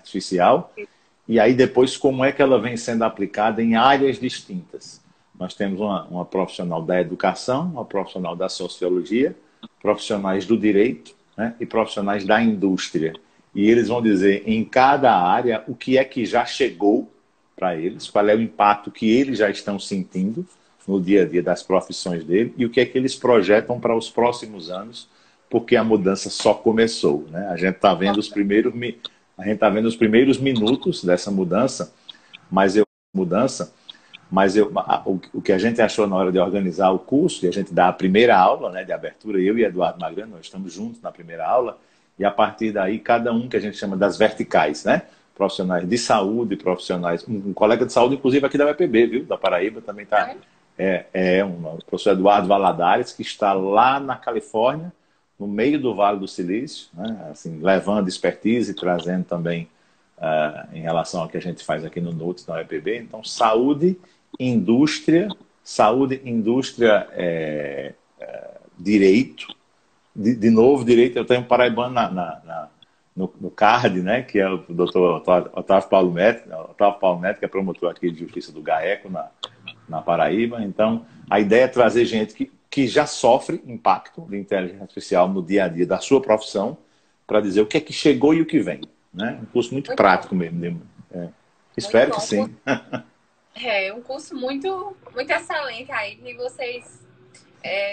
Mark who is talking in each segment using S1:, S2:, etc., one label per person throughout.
S1: artificial, e aí depois como é que ela vem sendo aplicada em áreas distintas. Nós temos uma profissional da educação, uma profissional da sociologia, profissionais do direito, né, e profissionais da indústria. E eles vão dizer em cada área o que é que já chegou para eles, qual é o impacto que eles já estão sentindo no dia a dia das profissões dele e o que é que eles projetam para os próximos anos, porque a mudança só começou, né? A gente está vendo os primeiros minutos dessa mudança, o que a gente achou na hora de organizar o curso, e a gente dá a primeira aula, né, de abertura, eu e Eduardo Magrano, nós estamos juntos na primeira aula, e a partir daí, cada um que a gente chama das verticais, né? Profissionais de saúde, profissionais... Um colega de saúde, inclusive, aqui da UEPB, viu? Da Paraíba, também está... o professor Eduardo Valadares, que está lá na Califórnia, no meio do Vale do Silício, né? Assim, levando expertise e trazendo também em relação ao que a gente faz aqui no NUTS, na UEPB. Então, saúde, indústria, direito. De novo, direito, eu tenho um paraibano no CARD, né, que é o doutor Otávio Paulo Neto, que é promotor aqui de justiça do GAECO, na Paraíba. Então, a ideia é trazer gente que já sofre impacto de inteligência artificial no dia a dia da sua profissão, para dizer o que é que chegou e o que vem. Né? Um curso muito prático mesmo. Espero que sim.
S2: É um curso muito, muito excelente aí, que vocês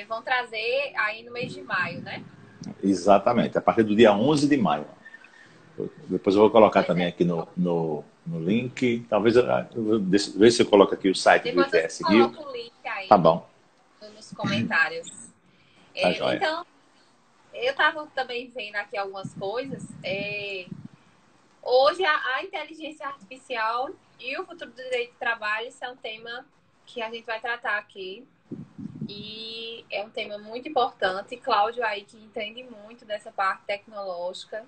S2: vão trazer aí no mês de maio, né?
S1: Exatamente, a partir do dia 11 de maio. Depois eu vou colocar também aqui no link. Talvez eu ver se eu coloco aqui o site do ITS Rio.
S2: Coloco o link aí,
S1: tá bom,
S2: nos comentários.
S1: Tá joia.
S2: Então, eu estava também vendo aqui algumas coisas. Hoje, a inteligência artificial e o futuro do direito de trabalho, isso é um tema que a gente vai tratar aqui. E é um tema muito importante. Cláudio aí, que entende muito dessa parte tecnológica,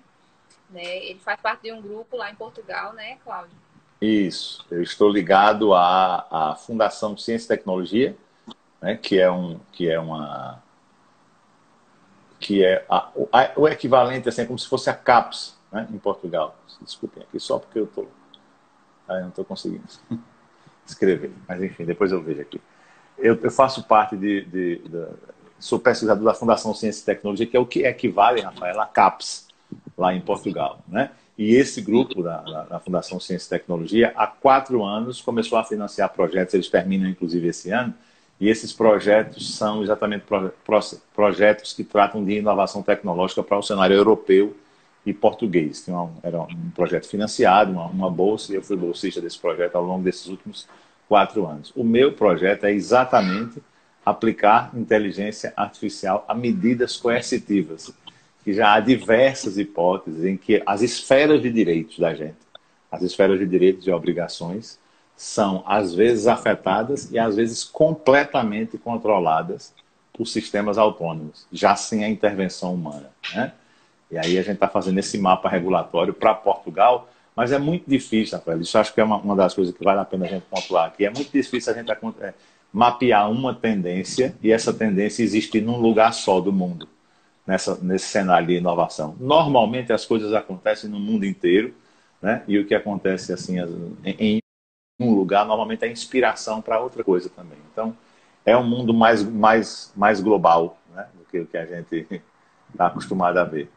S2: né? Ele faz parte de um grupo lá em Portugal, né, Cláudio?
S1: Isso, eu estou ligado à Fundação Ciência e Tecnologia, né, que é o equivalente, assim, como se fosse a CAPES, né, em Portugal. Desculpem aqui só porque eu não estou conseguindo escrever, mas enfim, depois eu vejo aqui. Eu faço parte sou pesquisador da Fundação Ciência e Tecnologia, que é o que equivale, Rafael, a CAPES, lá em Portugal, né? E esse grupo da Fundação Ciência e Tecnologia, há 4 anos, começou a financiar projetos, eles terminam inclusive esse ano, e esses projetos são exatamente projetos que tratam de inovação tecnológica para o cenário europeu e português. Era um projeto financiado, uma bolsa, e eu fui bolsista desse projeto ao longo desses últimos 4 anos. O meu projeto é exatamente aplicar inteligência artificial a medidas coercitivas, que já há diversas hipóteses em que as esferas de direitos da gente, as esferas de direitos e obrigações, são às vezes afetadas e às vezes completamente controladas por sistemas autônomos, já sem a intervenção humana, né? E aí a gente está fazendo esse mapa regulatório para Portugal, mas é muito difícil, Rafael. Isso acho que é uma das coisas que vale a pena a gente pontuar aqui. É muito difícil a gente mapear uma tendência e essa tendência existir num lugar só do mundo, nesse cenário de inovação. Normalmente as coisas acontecem no mundo inteiro, né? E o que acontece assim em um lugar, normalmente é inspiração para outra coisa também. Então, é um mundo mais global, né? Do que o que a gente está acostumado a ver.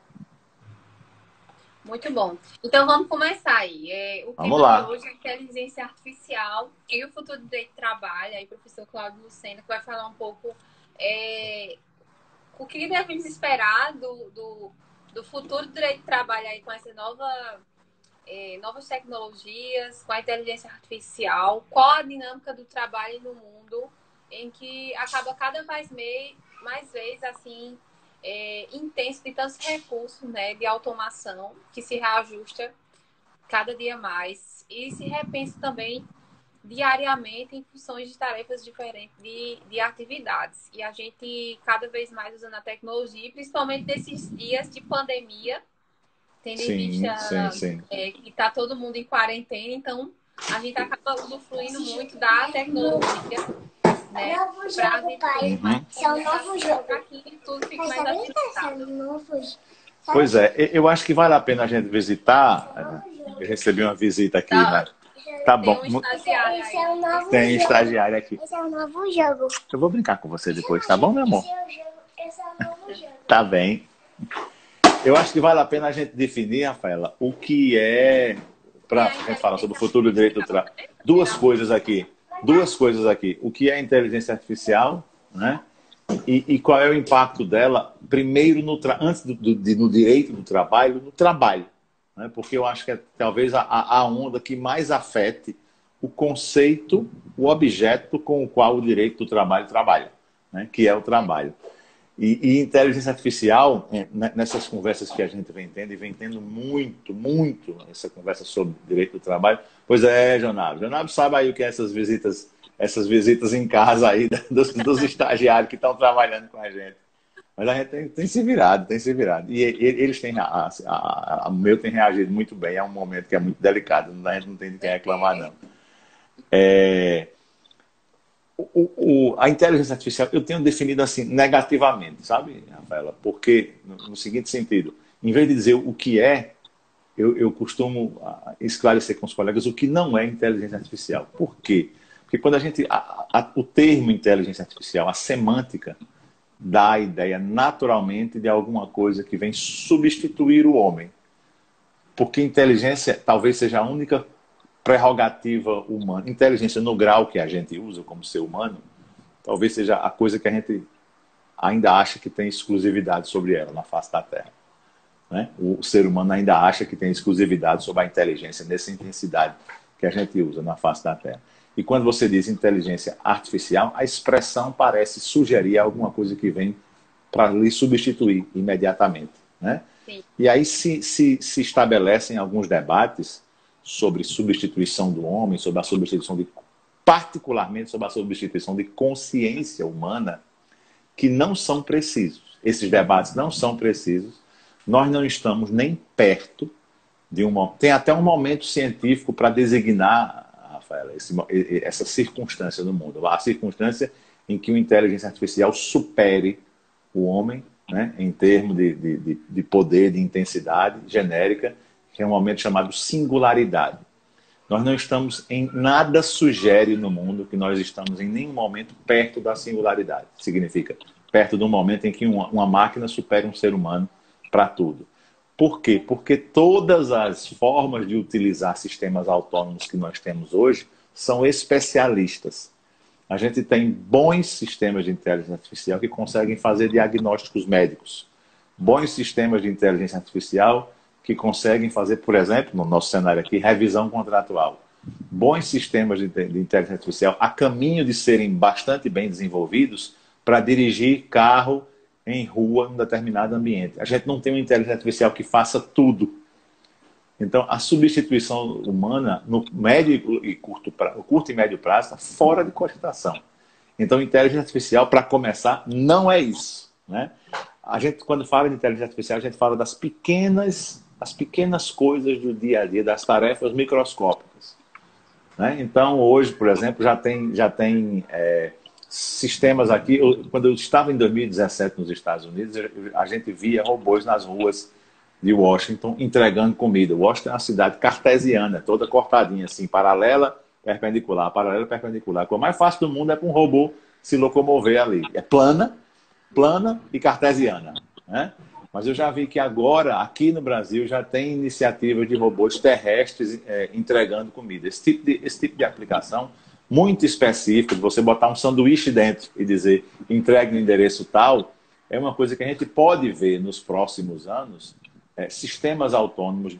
S2: Muito bom. Então, vamos começar aí. O
S1: Vamos
S2: tema
S1: lá.
S2: de hoje é inteligência artificial e o futuro do direito de trabalho. Aí, o professor Cláudio Lucena, que vai falar um pouco o que devemos esperar do futuro do direito de trabalho aí com essa novas tecnologias, com a inteligência artificial, qual a dinâmica do trabalho no mundo em que acaba cada vez mais vezes assim intenso de tantos recursos, né, de automação que se reajusta cada dia mais e se repensa também diariamente em funções de tarefas diferentes de atividades. E a gente cada vez mais usando a tecnologia, principalmente nesses dias de pandemia, tendo em vista que está todo mundo em quarentena, então a gente acaba usufruindo muito da tecnologia, né? Para a gente
S3: São novos jogos.
S2: para que tudo fique mais agilizado.
S1: Pois é, eu acho que vale a pena a gente visitar Eu recebi uma visita aqui,
S2: Tá.
S1: né? Tá
S2: Tem
S1: bom.
S2: um estagiário
S3: Esse é
S2: aí.
S3: o novo
S1: Tem
S3: jogo.
S1: estagiário aqui.
S3: Esse é o novo jogo.
S1: Eu vou brincar com você depois, tá bom, meu amor?
S3: Esse é o novo jogo.
S1: Tá bem. Eu acho que vale a pena a gente definir, Rafaela, o que é, para a gente falar sobre o futuro do direito do trabalho. Duas coisas aqui. O que é inteligência artificial, né? E qual é o impacto dela, primeiro, antes no direito do trabalho, no trabalho. Né? Porque eu acho que é talvez a onda que mais afete o conceito, o objeto com o qual o direito do trabalho trabalha, né? Que é o trabalho. E inteligência artificial, nessas conversas que a gente vem tendo, e vem tendo muito, muito essa conversa sobre direito do trabalho. Pois é, Jonab. Jonab sabe aí o que é essas visitas em casa aí dos estagiários que estão trabalhando com a gente. Mas a gente tem se virado, tem se virado. E eles têm, o meu tem reagido muito bem. É um momento que é muito delicado, a gente não tem de quem reclamar, não. A inteligência artificial eu tenho definido assim negativamente, sabe, Rafaela? Porque, no seguinte sentido, em vez de dizer o que é, eu costumo esclarecer com os colegas o que não é inteligência artificial. Por quê? Porque quando a gente. O termo inteligência artificial, a semântica, dá a ideia naturalmente de alguma coisa que vem substituir o homem. Porque inteligência talvez seja a única prerrogativa humana. Inteligência no grau que a gente usa como ser humano, talvez seja a coisa que a gente ainda acha que tem exclusividade sobre ela na face da Terra. Né? O ser humano ainda acha que tem exclusividade sobre a inteligência nessa intensidade que a gente usa na face da Terra. E quando você diz inteligência artificial, a expressão parece sugerir alguma coisa que vem para lhe substituir imediatamente. Né? E aí se estabelecem alguns debates sobre substituição do homem, sobre a substituição particularmente sobre a substituição de consciência humana, que não são precisos. Esses debates não são precisos. Nós não estamos nem perto de tem até um momento científico para designar, Rafaela, essa circunstância no mundo. A circunstância em que uma inteligência artificial supere o homem, né, em termos de poder, de intensidade genérica, que é um momento chamado singularidade. Nós não estamos em nada sugere no mundo que nós estamos em nenhum momento perto da singularidade. Significa perto de um momento em que uma máquina supera um ser humano para tudo. Por quê? Porque todas as formas de utilizar sistemas autônomos que nós temos hoje são especialistas. A gente tem bons sistemas de inteligência artificial que conseguem fazer diagnósticos médicos. Bons sistemas de inteligência artificial que conseguem fazer, por exemplo, no nosso cenário aqui, revisão contratual. Bons sistemas de inteligência artificial a caminho de serem bastante bem desenvolvidos para dirigir carro em rua em um determinado ambiente. A gente não tem uma inteligência artificial que faça tudo. Então, a substituição humana no curto e médio prazo está fora de cogitação. Então, inteligência artificial, para começar, não é isso. Né? A gente, quando fala de inteligência artificial, a gente fala das pequenas coisas do dia a dia, das tarefas microscópicas. Né? Então, hoje, por exemplo, já tem sistemas aqui. Quando eu estava em 2017 nos Estados Unidos, a gente via robôs nas ruas de Washington entregando comida. Washington é uma cidade cartesiana, toda cortadinha, assim, paralela, perpendicular. A coisa mais fácil do mundo é para um robô se locomover ali. É plana e cartesiana. Né? Mas eu já vi que agora, aqui no Brasil, já tem iniciativas de robôs terrestres entregando comida. Esse tipo de aplicação muito específica, de você botar um sanduíche dentro e dizer entregue no endereço tal, é uma coisa que a gente pode ver nos próximos anos sistemas autônomos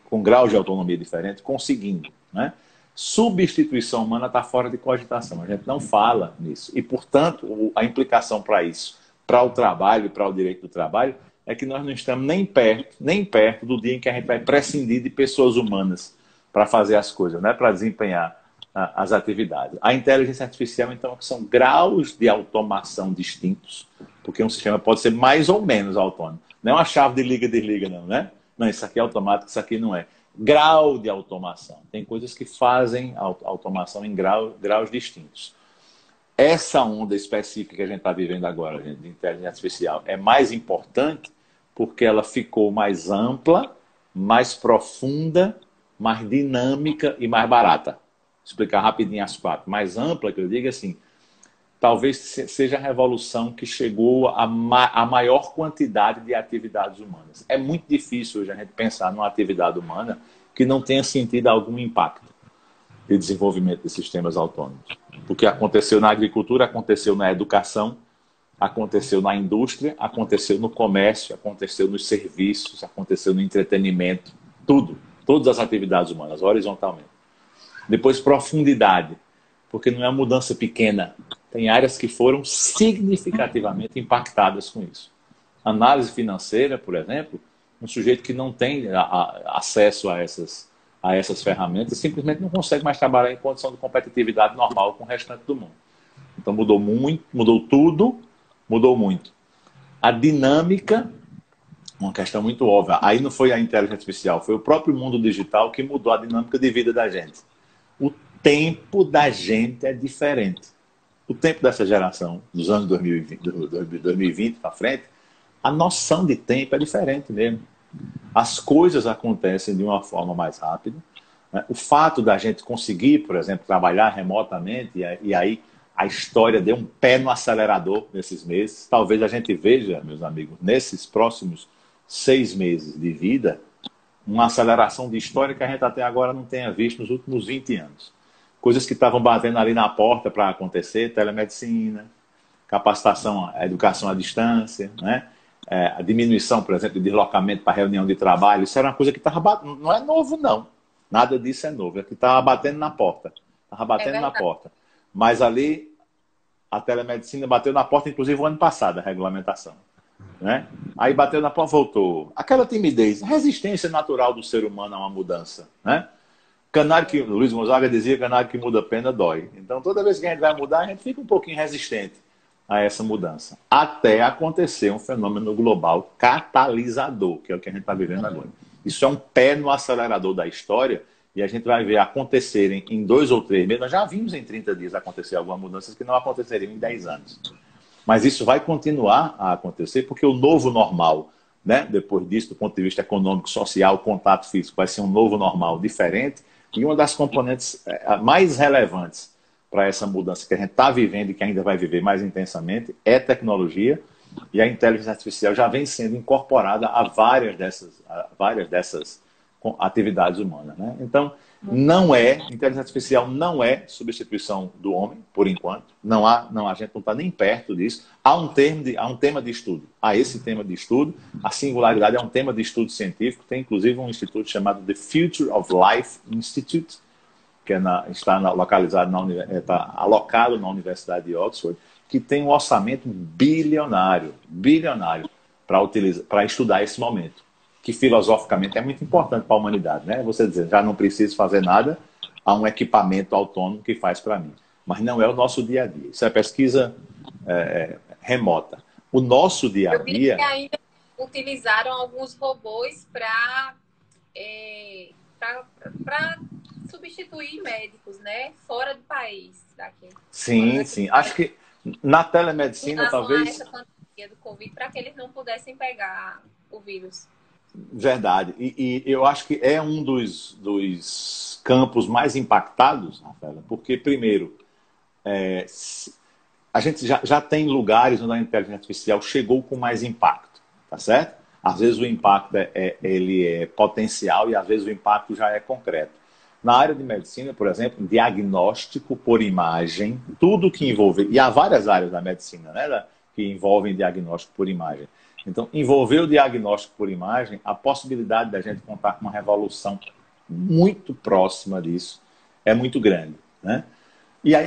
S1: com graus de autonomia diferentes conseguindo. Né? Substituição humana está fora de cogitação. A gente não fala nisso. E, portanto, a implicação para isso, para o trabalho e para o direito do trabalho, é que nós não estamos nem perto do dia em que a gente vai prescindir de pessoas humanas para fazer as coisas, né? Para desempenhar as atividades. A inteligência artificial, então, são graus de automação distintos, porque um sistema pode ser mais ou menos autônomo. Não é uma chave de liga e desliga, não, né? Não, isso aqui é automático, isso aqui não é. Grau de automação. Tem coisas que fazem automação em graus distintos. Essa onda específica que a gente está vivendo agora, gente, de inteligência artificial, é mais importante porque ela ficou mais ampla, mais profunda mais dinâmica e mais barata. Vou explicar rapidinho as quatro. Mais ampla, que eu digo assim, talvez seja a revolução que chegou a maior quantidade de atividades humanas. É muito difícil hoje a gente pensar numa atividade humana que não tenha sentido algum impacto de desenvolvimento de sistemas autônomos. O que aconteceu na agricultura, aconteceu na educação, aconteceu na indústria, aconteceu no comércio, aconteceu nos serviços, aconteceu no entretenimento, tudo. Todas as atividades humanas, horizontalmente. Depois, profundidade, porque não é uma mudança pequena. Tem áreas que foram significativamente impactadas com isso. Análise financeira, por exemplo, um sujeito que não tem acesso a essas ferramentas simplesmente não consegue mais trabalhar em condição de competitividade normal com o restante do mundo. Então mudou muito, mudou tudo, mudou muito. A dinâmica, uma questão muito óbvia, aí não foi a inteligência artificial, foi o próprio mundo digital que mudou a dinâmica de vida da gente. O tempo da gente é diferente. O tempo dessa geração, dos anos 2020 para frente, a noção de tempo é diferente mesmo. As coisas acontecem de uma forma mais rápida. Né? O fato da gente conseguir, por exemplo, trabalhar remotamente, e aí a história deu um pé no acelerador nesses meses. Talvez a gente veja, meus amigos, nesses próximos 6 meses de vida, uma aceleração de história que a gente até agora não tenha visto nos últimos 20 anos. Coisas que estavam batendo ali na porta para acontecer, telemedicina, capacitação, educação à distância, né? A diminuição, por exemplo, de deslocamento para reunião de trabalho, isso era uma coisa que estava batendo. Não é novo, não. Nada disso é novo. É que estava batendo na porta. Estava batendo na porta. Mas ali, a telemedicina bateu na porta, inclusive o ano passado, a regulamentação. Né? Aí bateu na porta, voltou. Aquela timidez, resistência natural do ser humano a uma mudança, né? Canário que, Luiz Gonzaga dizia, canário que muda a pena dói. Então, toda vez que a gente vai mudar, a gente fica um pouquinho resistente a essa mudança. Até acontecer um fenômeno global catalisador, que é o que a gente está vivendo agora. Isso é um pé no acelerador da história e a gente vai ver acontecerem em 2 ou 3 meses. Nós já vimos em 30 dias acontecer algumas mudanças que não aconteceriam em 10 anos. Mas isso vai continuar a acontecer porque o novo normal, né, depois disso, do ponto de vista econômico, social, contato físico, vai ser um novo normal diferente. E uma das componentes mais relevantes para essa mudança que a gente está vivendo e que ainda vai viver mais intensamente é tecnologia. E a inteligência artificial já vem sendo incorporada a várias dessas atividades humanas. Né? Então, inteligência artificial não é substituição do homem, por enquanto. A gente não está nem perto disso. Há um tema de estudo. Há esse tema de estudo. A singularidade é um tema de estudo científico. Tem, inclusive, um instituto chamado The Future of Life Institute, que está alocado na Universidade de Oxford, que tem um orçamento bilionário para estudar esse momento, que filosoficamente é muito importante para a humanidade. Né? Você dizer, já não preciso fazer nada, há um equipamento autônomo que faz para mim. Mas não é o nosso dia a dia. Isso é pesquisa remota. O nosso dia a dia...
S2: Eu vi que ainda utilizaram alguns robôs para substituir médicos, né? Fora do país. Daqui.
S1: Sim, sim. Acho que na telemedicina, talvez...
S2: essa pandemia do Covid, para que eles não pudessem pegar o vírus.
S1: Verdade. E eu acho que é um dos campos mais impactados, Rafaela, porque, primeiro, a gente já tem lugares onde a inteligência artificial chegou com mais impacto, tá certo? Às vezes o impacto ele é potencial e às vezes o impacto já é concreto. Na área de medicina, por exemplo, diagnóstico por imagem, tudo que envolve... E há várias áreas da medicina, né, que envolvem diagnóstico por imagem. Então, envolver o diagnóstico por imagem, a possibilidade da gente contar com uma revolução muito próxima disso é muito grande. Né?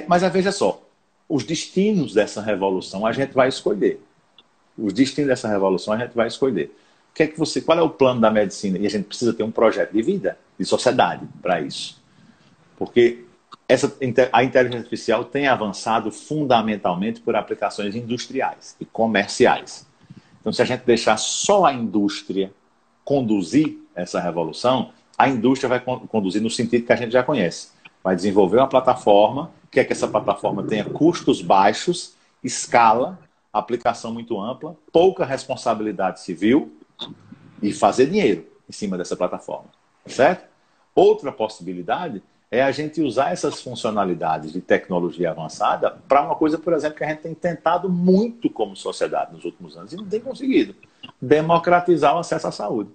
S1: Mas veja só, os destinos dessa revolução a gente vai escolher. Os destinos dessa revolução a gente vai escolher. Qual é o plano da medicina? E a gente precisa ter um projeto de vida, de sociedade para isso. Porque a inteligência artificial tem avançado fundamentalmente por aplicações industriais e comerciais. Então, se a gente deixar só a indústria conduzir essa revolução, a indústria vai conduzir no sentido que a gente já conhece. Vai desenvolver uma plataforma, que essa plataforma tenha custos baixos, escala, aplicação muito ampla, pouca responsabilidade civil e fazer dinheiro em cima dessa plataforma. Certo? Outra possibilidade é a gente usar essas funcionalidades de tecnologia avançada para uma coisa, por exemplo, que a gente tem tentado muito como sociedade nos últimos anos e não tem conseguido: democratizar o acesso à saúde.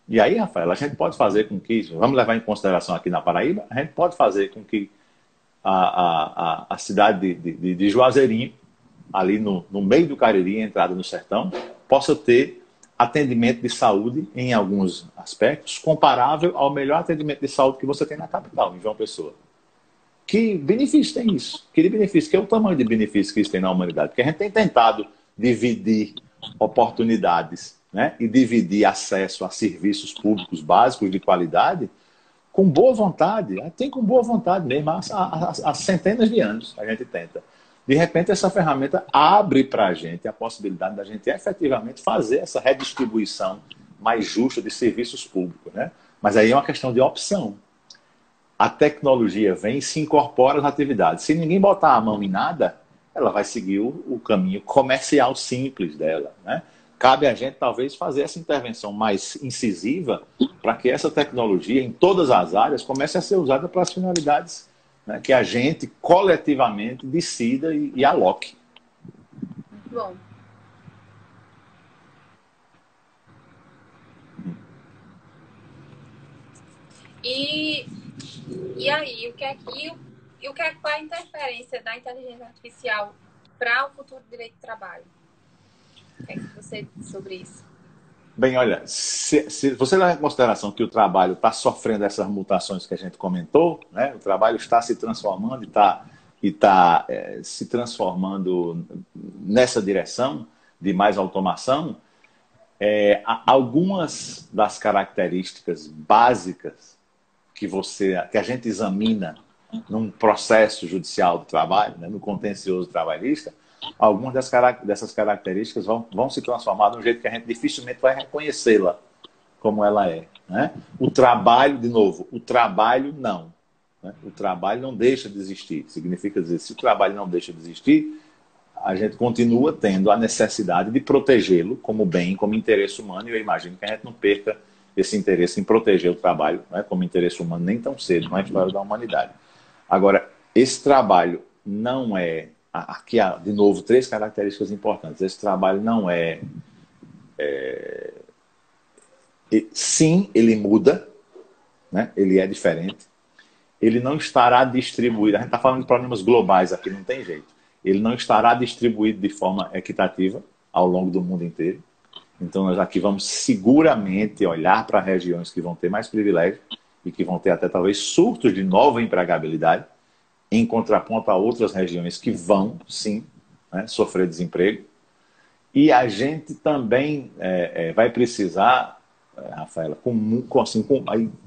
S1: E aí, Rafael, a gente pode fazer com que, vamos levar em consideração aqui na Paraíba, a gente pode fazer com que a cidade de Juazeirinho, ali no meio do Cariri, entrada no sertão, possa ter atendimento de saúde, em alguns aspectos, comparável ao melhor atendimento de saúde que você tem na capital, em João Pessoa. Que benefício tem isso? Que benefício? Que é o tamanho de benefício que isso tem na humanidade? Porque a gente tem tentado dividir oportunidades, né, e dividir acesso a serviços públicos básicos de qualidade com boa vontade. Tem com boa vontade mesmo, há centenas de anos a gente tenta. De repente, essa ferramenta abre para a gente a possibilidade da gente efetivamente fazer essa redistribuição mais justa de serviços públicos, né? Mas aí é uma questão de opção. A tecnologia vem e se incorpora às atividades. Se ninguém botar a mão em nada, ela vai seguir o caminho comercial simples dela, né? Cabe a gente, talvez, fazer essa intervenção mais incisiva para que essa tecnologia, em todas as áreas, comece a ser usada para as finalidades, né, que a gente, coletivamente, decida e aloque.
S2: Bom. E aí, qual é a interferência da inteligência artificial para o futuro do direito do trabalho? O que é que você diz sobre isso?
S1: Bem, olha, se você levar em consideração que o trabalho está sofrendo essas mutações que a gente comentou, né? O trabalho está se transformando e está se transformando nessa direção de mais automação, algumas das características básicas que a gente examina num processo judicial do trabalho, né, no contencioso trabalhista, algumas dessas características vão se transformar de um jeito que a gente dificilmente vai reconhecê-la como ela é, né? O trabalho, de novo, o trabalho não. Né? O trabalho não deixa de existir. Significa dizer, se o trabalho não deixa de existir, a gente continua tendo a necessidade de protegê-lo como bem, como interesse humano, e eu imagino que a gente não perca esse interesse em proteger o trabalho, né, como interesse humano nem tão cedo na história da humanidade. Agora, esse trabalho não é... Aqui há, de novo, 3 características importantes. Esse trabalho não sim, ele muda, né? Ele é diferente. Ele não estará distribuído. A gente está falando de problemas globais aqui, não tem jeito. Ele não estará distribuído de forma equitativa ao longo do mundo inteiro. Então, nós aqui vamos seguramente olhar para regiões que vão ter mais privilégio e que vão ter até talvez surtos de nova empregabilidade, em contraponto a outras regiões que vão, sim, né, sofrer desemprego. E a gente também vai precisar, Rafaela,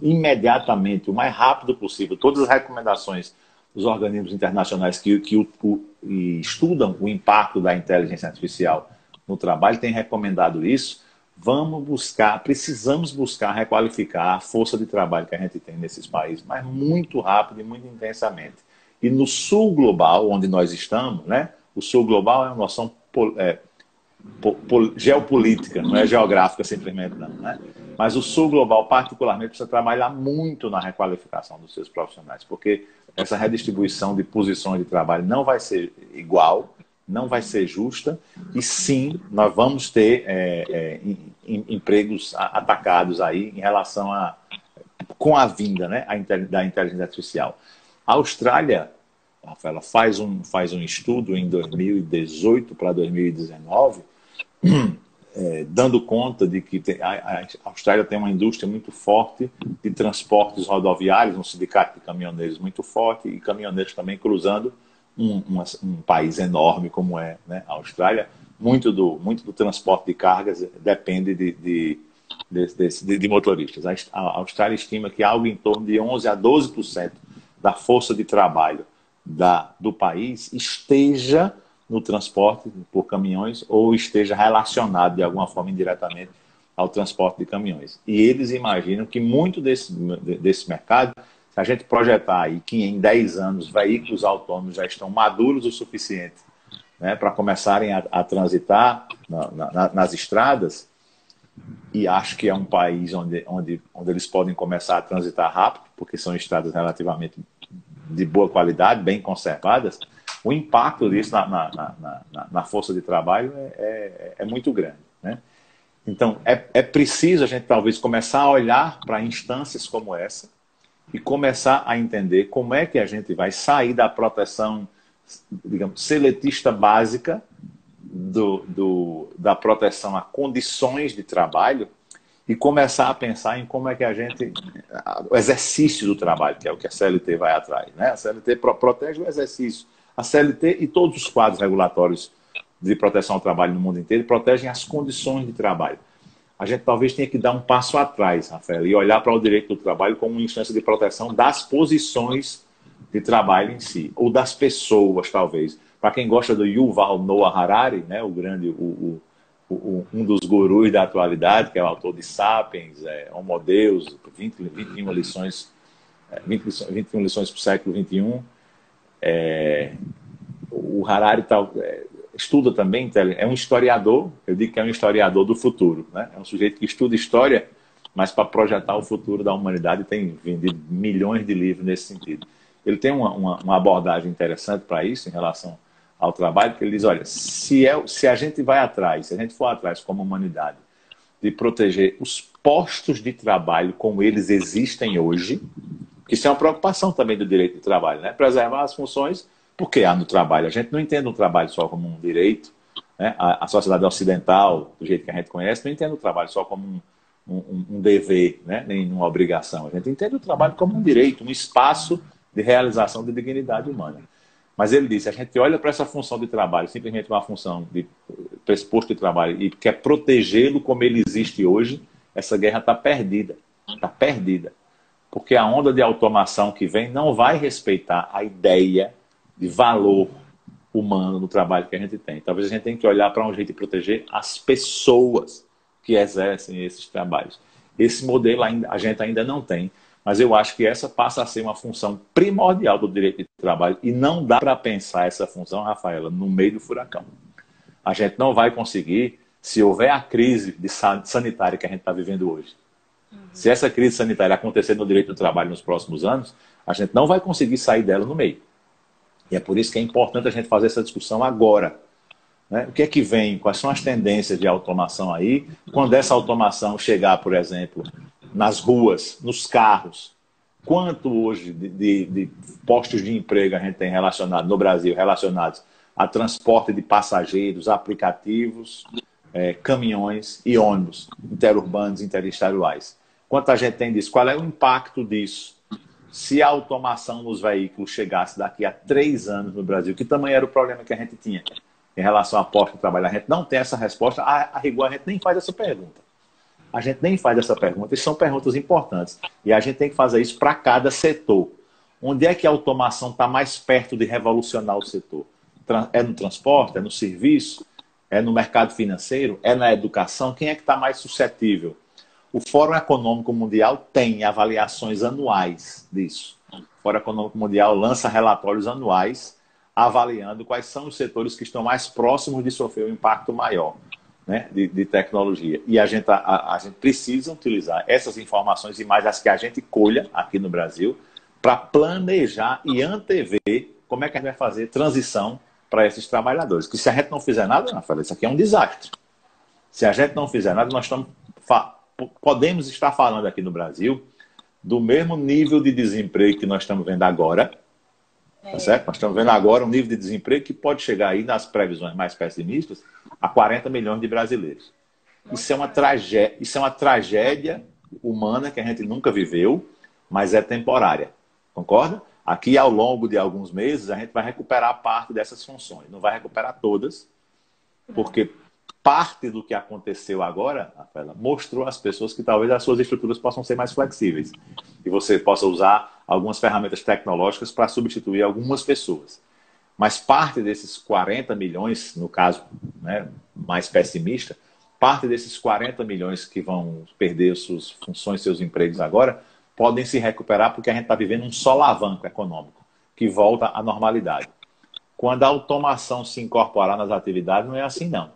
S1: imediatamente, o mais rápido possível, todas as recomendações dos organismos internacionais que estudam o impacto da inteligência artificial no trabalho têm recomendado isso. Precisamos buscar requalificar a força de trabalho que a gente tem nesses países, mas muito rápido e muito intensamente. E no sul global, onde nós estamos, né? O sul global é uma noção geopolítica, não é geográfica simplesmente, não, né? Mas o sul global, particularmente, precisa trabalhar muito na requalificação dos seus profissionais, porque essa redistribuição de posições de trabalho não vai ser igual, não vai ser justa, e sim, nós vamos ter empregos atacados aí em relação com a vinda, né, da inteligência artificial. A Austrália, Rafaela, faz um estudo em 2018 para 2019, dando conta de que a Austrália tem uma indústria muito forte de transportes rodoviários, um sindicato de caminhoneiros muito forte, e caminhoneiros também cruzando um país enorme como é, né, a Austrália. Muito do transporte de cargas depende de motoristas. A Austrália estima que algo em torno de 11 a 12% da força de trabalho do país esteja no transporte por caminhões ou esteja relacionado de alguma forma indiretamente ao transporte de caminhões. E eles imaginam que muito desse mercado, se a gente projetar aí que em 10 anos veículos autônomos já estão maduros o suficiente, né, para começarem a transitar nas estradas, e acho que é um país onde eles podem começar a transitar rápido, porque são estradas relativamente de boa qualidade, bem conservadas. O impacto disso na força de trabalho é muito grande, né? Então, é preciso a gente talvez começar a olhar para instâncias como essa e começar a entender como é que a gente vai sair da proteção, digamos, seletista básica da proteção a condições de trabalho e começar a pensar em como é que a gente... O exercício do trabalho, que é o que a CLT vai atrás, né? A CLT protege o exercício. A CLT e todos os quadros regulatórios de proteção ao trabalho no mundo inteiro protegem as condições de trabalho. A gente talvez tenha que dar um passo atrás, Rafael, e olhar para o direito do trabalho como uma instância de proteção das posições de trabalho em si, ou das pessoas, talvez. Para quem gosta do Yuval Noah Harari, né, um dos gurus da atualidade, que é o autor de Sapiens, Homo Deus, 21 lições, 21 lições para o século XXI. O Harari estuda também, é um historiador, eu digo que é um historiador do futuro, né? É um sujeito que estuda história, mas para projetar o futuro da humanidade tem vendido milhões de livros nesse sentido. Ele tem uma abordagem interessante para isso, em relação ao trabalho, que ele diz, olha, se a gente vai atrás, se a gente for atrás como humanidade, de proteger os postos de trabalho como eles existem hoje, que isso é uma preocupação também do direito do trabalho, né? Preservar as funções, porque há no trabalho. A gente não entende o trabalho só como um direito, né? A sociedade ocidental, do jeito que a gente conhece, não entende o trabalho só como um dever, né? Nem uma obrigação. A gente entende o trabalho como um direito, um espaço de realização de dignidade humana. Mas ele disse, a gente olha para essa função de trabalho, simplesmente uma função de pressuposto de trabalho, e quer protegê-lo como ele existe hoje, essa guerra está perdida. Está perdida. Porque a onda de automação que vem não vai respeitar a ideia de valor humano no trabalho que a gente tem. Talvez a gente tenha que olhar para um jeito de proteger as pessoas que exercem esses trabalhos. Esse modelo a gente ainda não tem, mas eu acho que essa passa a ser uma função primordial do direito de trabalho e não dá para pensar essa função, Rafaela, no meio do furacão. A gente não vai conseguir se houver a crise sanitária que a gente está vivendo hoje. Se essa crise sanitária acontecer no direito do trabalho nos próximos anos, a gente não vai conseguir sair dela no meio. E é por isso que é importante a gente fazer essa discussão agora, né? O que é que vem? Quais são as tendências de automação aí? Quando essa automação chegar, por exemplo, nas ruas, nos carros, quanto hoje de postos de emprego a gente tem relacionado no Brasil, relacionados a transporte de passageiros, aplicativos, caminhões e ônibus interurbanos, interestaduais? Quanto a gente tem disso? Qual é o impacto disso? Se a automação nos veículos chegasse daqui a 3 anos no Brasil, que tamanho era o problema que a gente tinha em relação à posta de trabalho? A gente não tem essa resposta, a rigor a gente nem faz essa pergunta. A gente nem faz essa pergunta, e são perguntas importantes. E a gente tem que fazer isso para cada setor. Onde é que a automação está mais perto de revolucionar o setor? É no transporte? É no serviço? É no mercado financeiro? É na educação? Quem é que está mais suscetível? O Fórum Econômico Mundial tem avaliações anuais disso. O Fórum Econômico Mundial lança relatórios anuais avaliando quais são os setores que estão mais próximos de sofrer um impacto maior, né, de tecnologia. E a gente precisa utilizar essas informações e mais as que a gente colha aqui no Brasil para planejar e antever como é que a gente vai fazer transição para esses trabalhadores. Que se a gente não fizer nada, Rafael, isso aqui é um desastre. Se a gente não fizer nada, nós podemos estar falando aqui no Brasil do mesmo nível de desemprego que nós estamos vendo agora, tá certo? Nós estamos vendo agora um nível de desemprego que pode chegar aí, nas previsões mais pessimistas, a 40 milhões de brasileiros. Isso é uma tragédia humana que a gente nunca viveu, mas é temporária. Concorda? Aqui, ao longo de alguns meses, a gente vai recuperar parte dessas funções. Não vai recuperar todas, porque parte do que aconteceu agora, Rafaela, mostrou às pessoas que talvez as suas estruturas possam ser mais flexíveis. E você possa usar algumas ferramentas tecnológicas para substituir algumas pessoas. Mas parte desses 40 milhões, no caso, né, mais pessimista, parte desses 40 milhões que vão perder suas funções, seus empregos agora, podem se recuperar porque a gente está vivendo um solavanco econômico que volta à normalidade. Quando a automação se incorporar nas atividades, não é assim, não.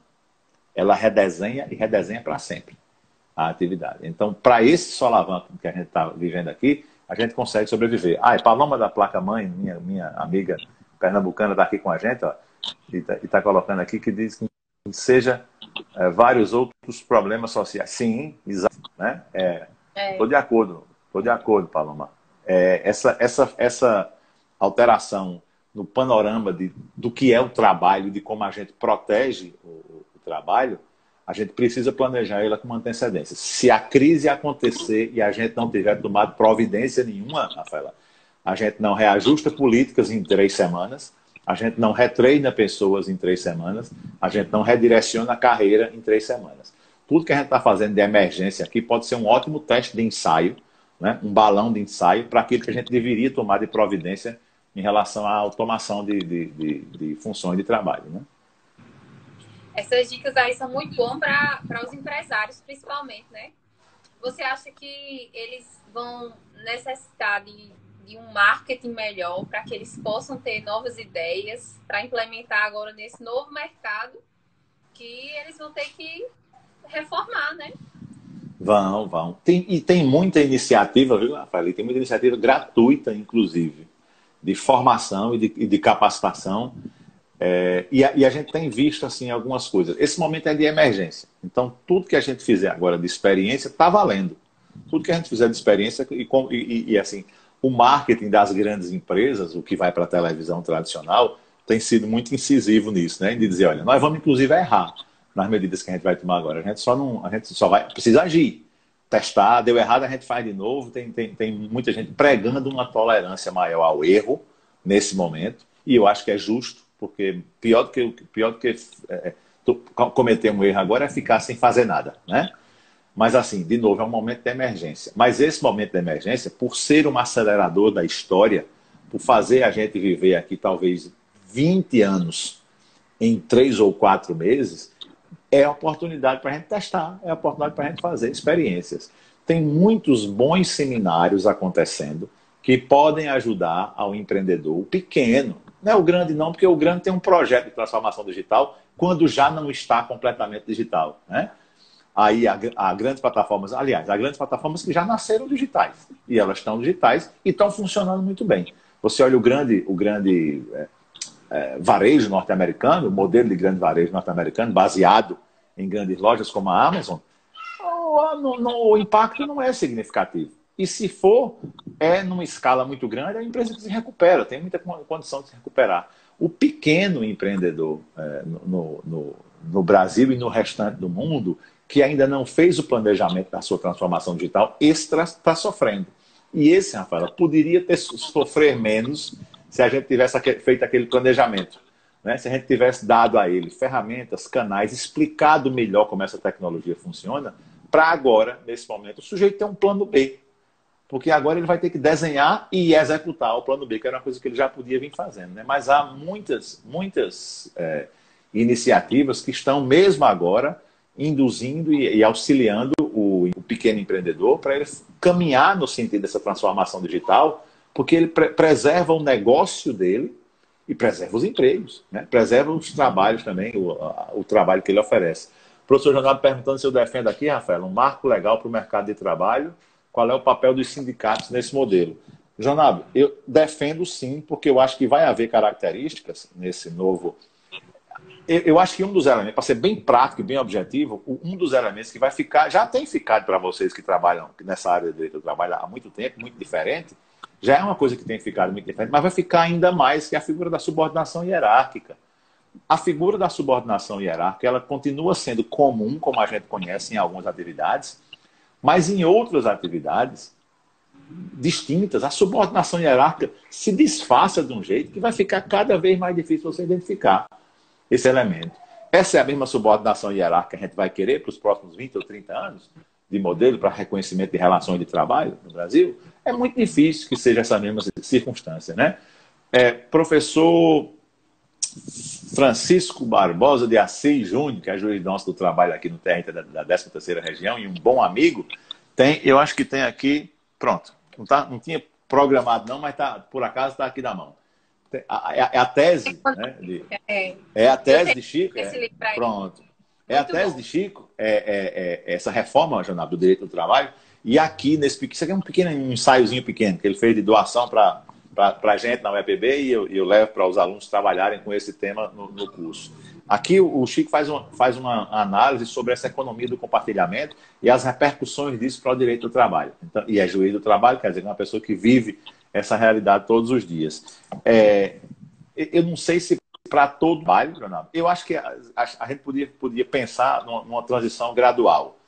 S1: Ela redesenha e redesenha para sempre. a atividade. Então, para esse solavanco que a gente está vivendo aqui, a gente consegue sobreviver. Ah, e Paloma da Placa-Mãe, minha amiga pernambucana, está aqui com a gente, ó, e está colocando aqui que diz que seja vários outros problemas sociais. Sim, exato. Né? Estou de acordo, Paloma. Essa alteração no panorama do que é o trabalho, de como a gente protege o trabalho, a gente precisa planejar ela com uma antecedência. Se a crise acontecer e a gente não tiver tomado providência nenhuma, Rafaela, a gente não reajusta políticas em 3 semanas, a gente não retreina pessoas em 3 semanas, a gente não redireciona a carreira em 3 semanas. Tudo que a gente está fazendo de emergência aqui pode ser um ótimo teste de ensaio, né? Um balão de ensaio para aquilo que a gente deveria tomar de providência em relação à automação de funções de trabalho, né?
S2: Essas dicas aí são muito boas para os empresários, principalmente, né? Você acha que eles vão necessitar de um marketing melhor para que eles possam ter novas ideias para implementar agora nesse novo mercado que eles vão ter que reformar, né?
S1: Vão. Tem muita iniciativa, viu, Rafael? Tem muita iniciativa gratuita, inclusive, de formação e de capacitação. E a gente tem visto assim algumas coisas. Esse momento é de emergência. Então, tudo que a gente fizer agora de experiência está valendo. Tudo que a gente fizer de experiência e assim, o marketing das grandes empresas, o que vai para a televisão tradicional, tem sido muito incisivo nisso, né? De dizer, olha, nós vamos inclusive errar nas medidas que a gente vai tomar agora. A gente só vai precisa agir. Testar, deu errado, a gente faz de novo. Tem muita gente pregando uma tolerância maior ao erro nesse momento. E eu acho que é justo. Porque pior do que cometer um erro agora é ficar sem fazer nada, né? Mas assim, de novo, é um momento de emergência. Mas esse momento de emergência, por ser um acelerador da história, por fazer a gente viver aqui talvez 20 anos em 3 ou 4 meses, é a oportunidade para a gente testar, é a oportunidade para a gente fazer experiências. Tem muitos bons seminários acontecendo que podem ajudar ao empreendedor pequeno. Não é o grande não, porque o grande tem um projeto de transformação digital quando já não está completamente digital, né? Aí há grandes plataformas, aliás, há grandes plataformas que já nasceram digitais. E elas estão digitais e estão funcionando muito bem. Você olha o grande varejo norte-americano, o modelo de grande varejo norte-americano, baseado em grandes lojas como a Amazon, o impacto não é significativo. E se for, numa escala muito grande, a empresa que se recupera, tem muita condição de se recuperar. O pequeno empreendedor no Brasil e no restante do mundo, que ainda não fez o planejamento da sua transformação digital, esse está sofrendo. E esse, Rafael, poderia sofrer menos se a gente tivesse feito aquele planejamento, né? Se a gente tivesse dado a ele ferramentas, canais, explicado melhor como essa tecnologia funciona, para agora, nesse momento, o sujeito ter um plano B. Porque agora ele vai ter que desenhar e executar o plano B, que era uma coisa que ele já podia vir fazendo, né? Mas há muitas iniciativas que estão, mesmo agora, induzindo e auxiliando o pequeno empreendedor para ele caminhar no sentido dessa transformação digital, porque ele preserva o negócio dele e preserva os empregos, né? Preserva os trabalhos também, o trabalho que ele oferece. O professor Jonado perguntando se eu defendo aqui, Rafael, um marco legal para o mercado de trabalho. Qual é o papel dos sindicatos nesse modelo? Jonado, eu defendo sim, porque eu acho que vai haver características nesse novo... Eu acho que um dos elementos, para ser bem prático e bem objetivo, um dos elementos que vai ficar, já tem ficado para vocês que trabalham nessa área de direito, eu trabalho há muito tempo, muito diferente, já é uma coisa que tem ficado muito diferente, mas vai ficar ainda mais, que é a figura da subordinação hierárquica. A figura da subordinação hierárquica, ela continua sendo comum, como a gente conhece em algumas atividades, mas em outras atividades distintas, a subordinação hierárquica se disfarça de um jeito que vai ficar cada vez mais difícil você identificar esse elemento. Essa é a mesma subordinação hierárquica que a gente vai querer para os próximos 20 ou 30 anos de modelo para reconhecimento de relações de trabalho no Brasil? É muito difícil que seja essa mesma circunstância, né? Professor Francisco Barbosa de Assis Júnior, que é juiz nosso do trabalho aqui no TRT da 13ª região e um bom amigo, eu acho que tem aqui, pronto, não tinha programado não, mas por acaso está aqui na mão. É a tese, né? É a tese de Chico? Pronto. É a tese de Chico, essa reforma, Jonab, do direito do trabalho. E aqui, isso aqui é um ensaiozinho pequeno que ele fez de doação para a gente na UEPB e eu levo para os alunos trabalharem com esse tema no curso. Aqui o Chico faz uma análise sobre essa economia do compartilhamento e as repercussões disso para o direito do trabalho. Então, e é juiz do trabalho, quer dizer, é uma pessoa que vive essa realidade todos os dias. Eu não sei se para todo o trabalho, eu acho que a gente podia pensar numa transição gradual.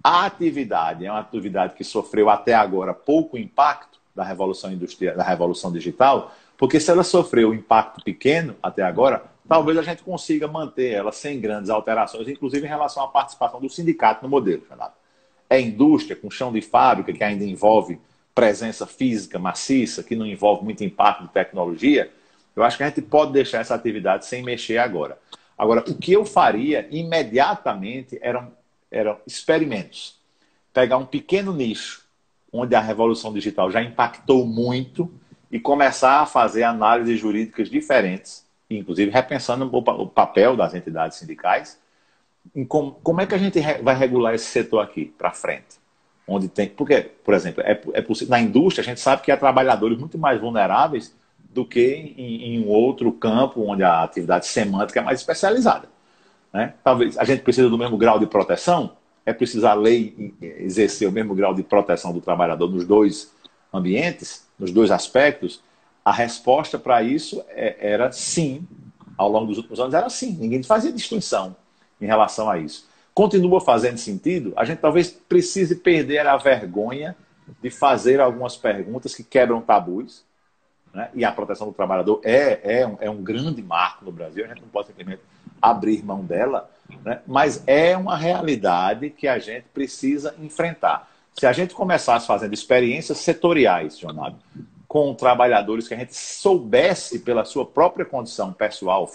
S1: A atividade é uma atividade que sofreu até agora pouco impacto da revolução industrial, da revolução digital, porque se ela sofreu um impacto pequeno até agora, talvez a gente consiga manter ela sem grandes alterações, inclusive em relação à participação do sindicato no modelo. É indústria com chão de fábrica, que ainda envolve presença física maciça, que não envolve muito impacto de tecnologia. Eu acho que a gente pode deixar essa atividade sem mexer agora. Agora, o que eu faria imediatamente eram experimentos. Pegar um pequeno nicho, onde a revolução digital já impactou muito, e começar a fazer análises jurídicas diferentes, inclusive repensando o papel das entidades sindicais, em como é que a gente vai regular esse setor aqui para frente. Onde tem, porque, por exemplo, é possível, na indústria a gente sabe que há trabalhadores muito mais vulneráveis do que em um outro campo onde a atividade semântica é mais especializada. Né? Talvez a gente precise do mesmo grau de proteção, é preciso a lei exercer o mesmo grau de proteção do trabalhador nos dois ambientes, nos dois aspectos. A resposta para isso era sim, ao longo dos últimos anos era sim, ninguém fazia distinção em relação a isso. Continua fazendo sentido, a gente talvez precise perder a vergonha de fazer algumas perguntas que quebram tabus, né? E a proteção do trabalhador é um grande marco no Brasil, a gente não pode simplesmente abrir mão dela, né? Mas é uma realidade que a gente precisa enfrentar. Se a gente começasse fazendo experiências setoriais, Jonab, com trabalhadores que a gente soubesse pela sua própria condição pessoal,